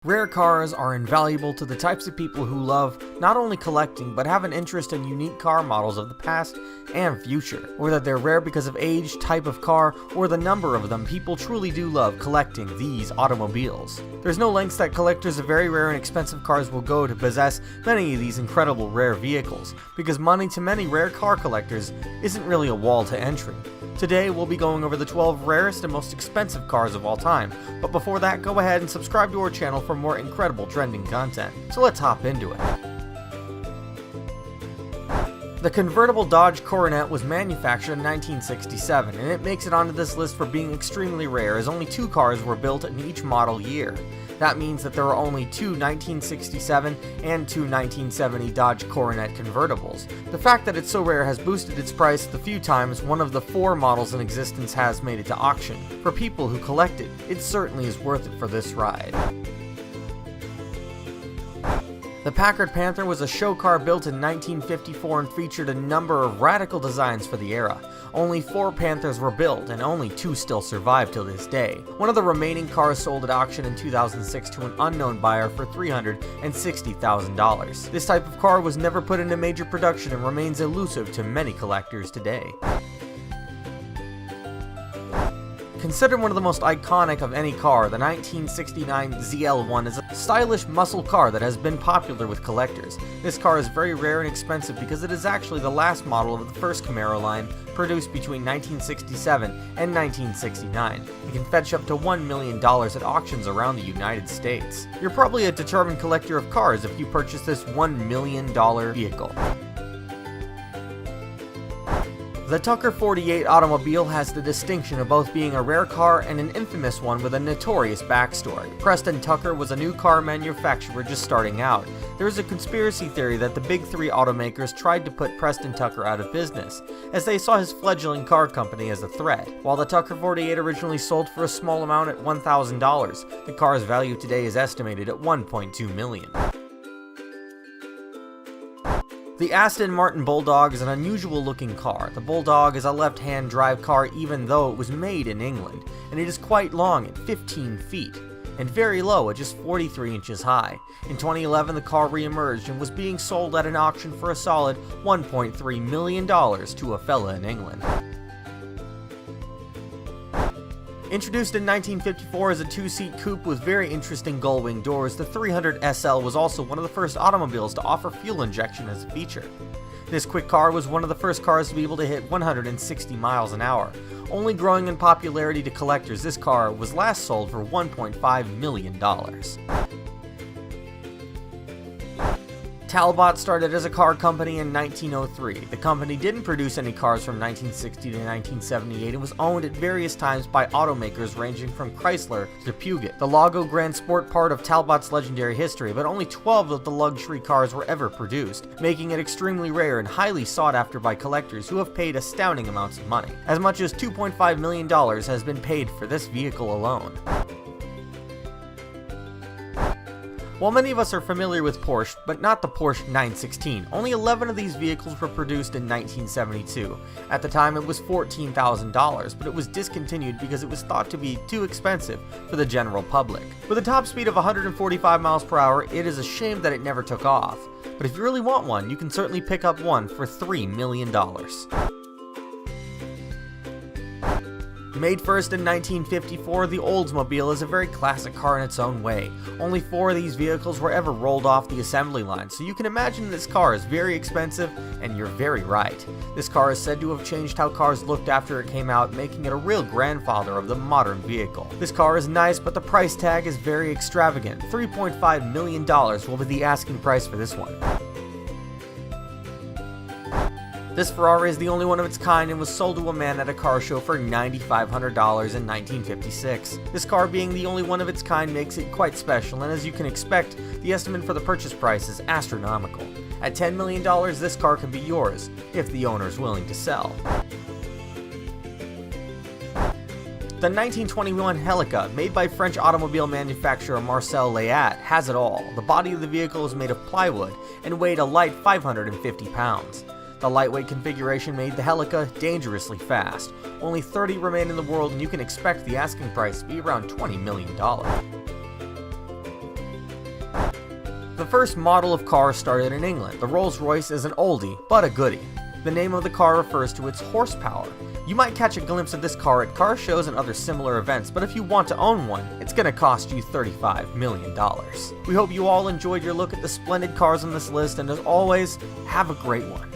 Rare cars are invaluable to the types of people who love not only collecting, but have an interest in unique car models of the past and future. Whether they're rare because of age, type of car, or the number of them, people truly do love collecting these automobiles. There's no lengths that collectors of very rare and expensive cars will go to possess many of these incredible rare vehicles, because money to many rare car collectors isn't really a wall to entry. Today we'll be going over the 12 rarest and most expensive cars of all time, but before that, go ahead and subscribe to our channel for more incredible trending content. So let's hop into it. The convertible Dodge Coronet was manufactured in 1967, and it makes it onto this list for being extremely rare, as only 2 cars were built in each model year. That means that there are only 2 1967 and 2 1970 Dodge Coronet convertibles. The fact that it's so rare has boosted its price the few times one of the 4 models in existence has made it to auction. For people who collect it, it certainly is worth it for this ride. The Packard Panther was a show car built in 1954 and featured a number of radical designs for the era. Only 4 Panthers were built, and only 2 still survive till this day. One of the remaining cars sold at auction in 2006 to an unknown buyer for $360,000. This type of car was never put into major production and remains elusive to many collectors today. Considered one of the most iconic of any car, the 1969 ZL1 is a stylish muscle car that has been popular with collectors. This car is very rare and expensive because it is actually the last model of the first Camaro line produced between 1967 and 1969. It can fetch up to $1 million at auctions around the United States. You're probably a determined collector of cars if you purchase this $1 million vehicle. The Tucker 48 automobile has the distinction of both being a rare car and an infamous one with a notorious backstory. Preston Tucker was a new car manufacturer just starting out. There is a conspiracy theory that the big 3 automakers tried to put Preston Tucker out of business, as they saw his fledgling car company as a threat. While the Tucker 48 originally sold for a small amount at $1,000, the car's value today is estimated at $1.2 million. The Aston Martin Bulldog is an unusual looking car. The Bulldog is a left-hand drive car even though it was made in England, and it is quite long at 15 feet, and very low at just 43 inches high. In 2011, the car re-emerged and was being sold at an auction for a solid $1.3 million to a fella in England. Introduced in 1954 as a 2-seat coupe with very interesting gull-wing doors, the 300 SL was also one of the first automobiles to offer fuel injection as a feature. This quick car was one of the first cars to be able to hit 160 miles an hour. Only growing in popularity to collectors, this car was last sold for $1.5 million. Talbots started as a car company in 1903. The company didn't produce any cars from 1960 to 1978 and was owned at various times by automakers ranging from Chrysler to Puget. The Lago Grand Sport part of Talbot's legendary history, but only 12 of the luxury cars were ever produced, making it extremely rare and highly sought after by collectors who have paid astounding amounts of money. As much as $2.5 million has been paid for this vehicle alone. While many of us are familiar with Porsche, but not the Porsche 916, only 11 of these vehicles were produced in 1972. At the time it was $14,000, but it was discontinued because it was thought to be too expensive for the general public. With a top speed of 145 miles per hour, it is a shame that it never took off. But if you really want one, you can certainly pick up one for $3 million. Made first in 1954, the Oldsmobile is a very classic car in its own way. Only 4 of these vehicles were ever rolled off the assembly line, so you can imagine this car is very expensive, and you're very right. This car is said to have changed how cars looked after it came out, making it a real grandfather of the modern vehicle. This car is nice, but the price tag is very extravagant. $3.5 million will be the asking price for this one. This Ferrari is the only one of its kind and was sold to a man at a car show for $9,500 in 1956. This car being the only one of its kind makes it quite special, and as you can expect, the estimate for the purchase price is astronomical. At $10 million, this car can be yours, if the owner is willing to sell. The 1921 Helica, made by French automobile manufacturer Marcelle, has it all. The body of the vehicle is made of plywood and weighed a light 550 pounds. The lightweight configuration made the Helica dangerously fast. Only 30 remain in the world, and you can expect the asking price to be around $20 million. The first model of car started in England. The Rolls-Royce is an oldie, but a goodie. The name of the car refers to its horsepower. You might catch a glimpse of this car at car shows and other similar events, but if you want to own one, it's gonna cost you $35 million. We hope you all enjoyed your look at the splendid cars on this list, and as always, have a great one.